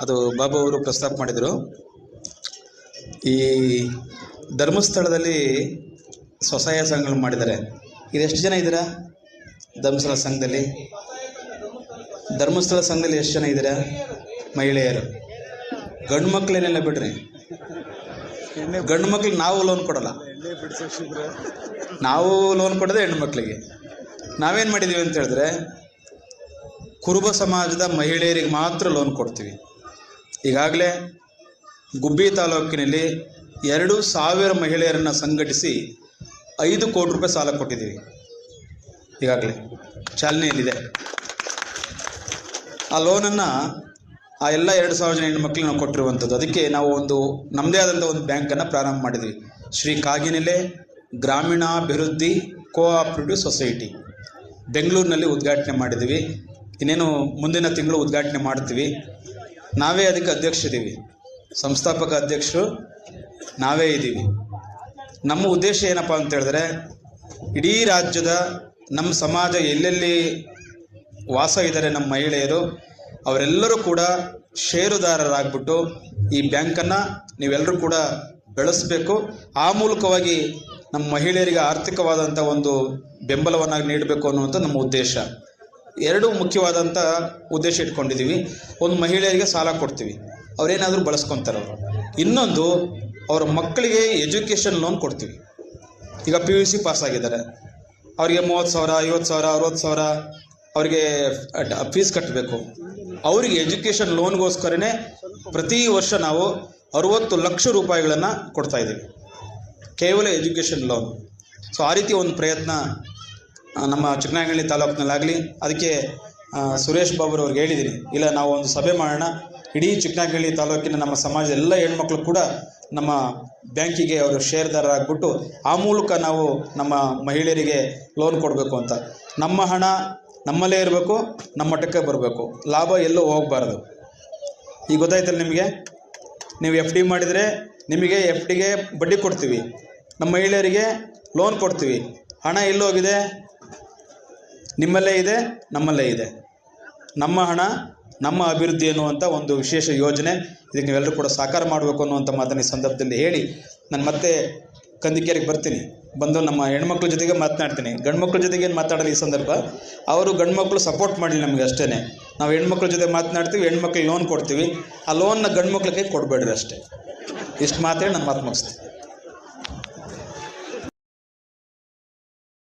ಅದು ಬಾಬು ಅವರು ಪ್ರಸ್ತಾಪ ಮಾಡಿದರು. ಈ ಧರ್ಮಸ್ಥಳದಲ್ಲಿ ಸ್ವಸಹಾಯ ಸಂಘಗಳು ಮಾಡಿದ್ದಾರೆ. ಇದೆಷ್ಟು ಜನ ಇದ್ದೀರಾ ಧರ್ಮಸ್ಥಳ ಸಂಘದಲ್ಲಿ? ಧರ್ಮಸ್ಥಳ ಸಂಘದಲ್ಲಿ ಎಷ್ಟು ಜನ ಇದ್ದೀರಾ ಮಹಿಳೆಯರು? ಗಂಡು ಮಕ್ಕಳೇನೆಲ್ಲ ಬಿಡ್ರಿ, ಗಂಡು ಮಕ್ಳಿಗೆ ನಾವು ಲೋನ್ ಕೊಡಲ್ಲ. ನಾವು ಲೋನ್ ಕೊಡೋದೇ ಹೆಣ್ಣು ಮಕ್ಕಳಿಗೆ. ನಾವೇನು ಮಾಡಿದ್ದೀವಿ ಅಂತ ಹೇಳಿದ್ರೆ, ಕುರುಬ ಸಮಾಜದ ಮಹಿಳೆಯರಿಗೆ ಮಾತ್ರ ಲೋನ್ ಕೊಡ್ತೀವಿ. ಈಗಾಗಲೇ ಗುಬ್ಬಿ ತಾಲೂಕಿನಲ್ಲಿ 2,000 ಮಹಿಳೆಯರನ್ನು ಸಂಘಟಿಸಿ 5 ಕೋಟಿ ರೂಪಾಯಿ ಸಾಲ ಕೊಟ್ಟಿದ್ದೀವಿ. ಈಗಾಗಲೇ ಚಾಲನೆಯಲ್ಲಿದೆ. ಆ ಲೋನನ್ನು ಆ ಎಲ್ಲ 2,000 ಜನ ಹೆಣ್ಣು ನಾವು ಕೊಟ್ಟಿರುವಂಥದ್ದು. ಅದಕ್ಕೆ ನಾವು ನಮ್ಮದೇ ಆದಂಥ ಒಂದು ಬ್ಯಾಂಕನ್ನು ಪ್ರಾರಂಭ ಮಾಡಿದ್ವಿ. ಶ್ರೀ ಕಾಗಿನೆಲೆ ಗ್ರಾಮೀಣಾಭಿವೃದ್ಧಿ ಕೋಆಪರೇಟಿವ್ ಸೊಸೈಟಿ ಬೆಂಗಳೂರಿನಲ್ಲಿ ಉದ್ಘಾಟನೆ ಮಾಡಿದ್ವಿ. ಇನ್ನೇನು ಮುಂದಿನ ತಿಂಗಳು ಉದ್ಘಾಟನೆ ಮಾಡ್ತೀವಿ. ನಾವೇ ಅದಕ್ಕೆ ಅಧ್ಯಕ್ಷರಿದ್ದೀವಿ, ಸಂಸ್ಥಾಪಕ ಅಧ್ಯಕ್ಷರು ನಾವೇ ಇದ್ದೀವಿ. ನಮ್ಮ ಉದ್ದೇಶ ಏನಪ್ಪ ಅಂತ ಹೇಳಿದ್ರೆ, ಇಡೀ ರಾಜ್ಯದ ನಮ್ಮ ಸಮಾಜ ಎಲ್ಲೆಲ್ಲಿ ವಾಸ ಇದ್ದಾರೆ ನಮ್ಮ ಮಹಿಳೆಯರು, ಅವರೆಲ್ಲರೂ ಕೂಡ ಷೇರುದಾರರಾಗ್ಬಿಟ್ಟು ಈ ಬ್ಯಾಂಕನ್ನು ನೀವೆಲ್ಲರೂ ಕೂಡ ಬೆಳೆಸಬೇಕು. ಆ ಮೂಲಕವಾಗಿ ನಮ್ಮ ಮಹಿಳೆಯರಿಗೆ ಆರ್ಥಿಕವಾದಂಥ ಒಂದು ಬೆಂಬಲವನ್ನು ನೀಡಬೇಕು ಅನ್ನುವಂಥ ನಮ್ಮ ಉದ್ದೇಶ. 2 ಮುಖ್ಯವಾದಂಥ ಉದ್ದೇಶ ಇಟ್ಕೊಂಡಿದ್ದೀವಿ. ಒಂದು, ಮಹಿಳೆಯರಿಗೆ ಸಾಲ ಕೊಡ್ತೀವಿ, ಅವರೇನಾದರೂ ಬಳಸ್ಕೊತಾರೆ ಅವರು. ಇನ್ನೊಂದು, ಅವರ ಮಕ್ಕಳಿಗೆ ಎಜುಕೇಷನ್ ಲೋನ್ ಕೊಡ್ತೀವಿ. ಈಗ PUC ಪಾಸ್ ಆಗಿದ್ದಾರೆ, ಅವರಿಗೆ 30,000, 50,000, 60,000 ಅವರಿಗೆ ಫೀಸ್ ಕಟ್ಟಬೇಕು. ಅವರಿಗೆ ಎಜುಕೇಷನ್ ಲೋನ್ಗೋಸ್ಕರನೇ ಪ್ರತಿ ವರ್ಷ ನಾವು 60 ಲಕ್ಷ ರೂಪಾಯಿಗಳನ್ನು ಕೊಡ್ತಾಯಿದ್ದೀವಿ, ಕೇವಲ ಎಜುಕೇಷನ್ ಲೋನ್. ಸೊ ಆ ರೀತಿ ಒಂದು ಪ್ರಯತ್ನ ನಮ್ಮ ಚಿಕ್ಕನಾಯಕನಹಳ್ಳಿ ತಾಲೂಕಿನಲ್ಲಾಗಲಿ. ಅದಕ್ಕೆ ಸುರೇಶ್ ಬಾಬುರವ್ರಿಗೆ ಹೇಳಿದ್ದೀನಿ, ಇಲ್ಲ ನಾವು ಒಂದು ಸಭೆ ಮಾಡೋಣ, ಇಡೀ ಚಿಕ್ಕನಾಯಕನಹಳ್ಳಿ ತಾಲೂಕಿನ ನಮ್ಮ ಸಮಾಜದ ಎಲ್ಲ ಹೆಣ್ಮಕ್ಳು ಕೂಡ ನಮ್ಮ ಬ್ಯಾಂಕಿಗೆ ಅವರು ಷೇರ್ದಾರರಾಗ್ಬಿಟ್ಟು ಆ ಮೂಲಕ ನಾವು ನಮ್ಮ ಮಹಿಳೆಯರಿಗೆ ಲೋನ್ ಕೊಡಬೇಕು ಅಂತ. ನಮ್ಮ ಹಣ ನಮ್ಮಲ್ಲೇ ಇರಬೇಕು, ನಮ್ಮ ಮಟ್ಟಕ್ಕೆ ಬರಬೇಕು, ಲಾಭ ಎಲ್ಲೂ ಹೋಗಬಾರ್ದು. ಈಗ ಗೊತ್ತಾಯ್ತಲ್ಲ ನಿಮಗೆ? ನೀವು FD ಮಾಡಿದರೆ ನಿಮಗೆ FDಗೆ ಬಡ್ಡಿ ಕೊಡ್ತೀವಿ, ನಮ್ಮ ಮಹಿಳೆಯರಿಗೆ ಲೋನ್ ಕೊಡ್ತೀವಿ. ಹಣ ಎಲ್ಲೋಗಿದೆ? ನಿಮ್ಮಲ್ಲೇ ಇದೆ, ನಮ್ಮಲ್ಲೇ ಇದೆ. ನಮ್ಮ ಹಣ ನಮ್ಮ ಅಭಿವೃದ್ಧಿ ಅನ್ನುವಂಥ ಒಂದು ವಿಶೇಷ ಯೋಜನೆ. ಇದಕ್ಕೆ ನೀವೆಲ್ಲರೂ ಕೂಡ ಸಹಕಾರ ಮಾಡಬೇಕು ಅನ್ನುವಂಥ ಮಾತನ್ನು ಈ ಸಂದರ್ಭದಲ್ಲಿ ಹೇಳಿ ನಾನು ಮತ್ತೆ ಕಂದಿಕೇರಿಗೆ ಬರ್ತೀನಿ. ಬಂದು ನಮ್ಮ ಹೆಣ್ಮಕ್ಳ ಜೊತೆಗೆ ಮಾತನಾಡ್ತೀನಿ. ಗಂಡು ಮಕ್ಳ ಜೊತೆಗೆ ಏನು ಮಾತಾಡೋದು ಈ ಸಂದರ್ಭ, ಅವರು ಗಂಡು ಮಕ್ಕಳು ಸಪೋರ್ಟ್ ಮಾಡಲಿ ನಮಗೆ ಅಷ್ಟೇ. ನಾವು ಹೆಣ್ಮಕ್ಳ ಜೊತೆ ಮಾತನಾಡ್ತೀವಿ, ಹೆಣ್ಮಕ್ಳಿಗೆ ಲೋನ್ ಕೊಡ್ತೀವಿ. ಆ ಲೋನ್ನ ಗಂಡು ಮಕ್ಳಿಗೆ ಕೊಡಬೇಡ್ರಿ ಅಷ್ಟೇ. ಇಷ್ಟು ಮಾತೇಳಿ ನಾನು ಮಾತು ಮುಗಿಸ್ತೀನಿ.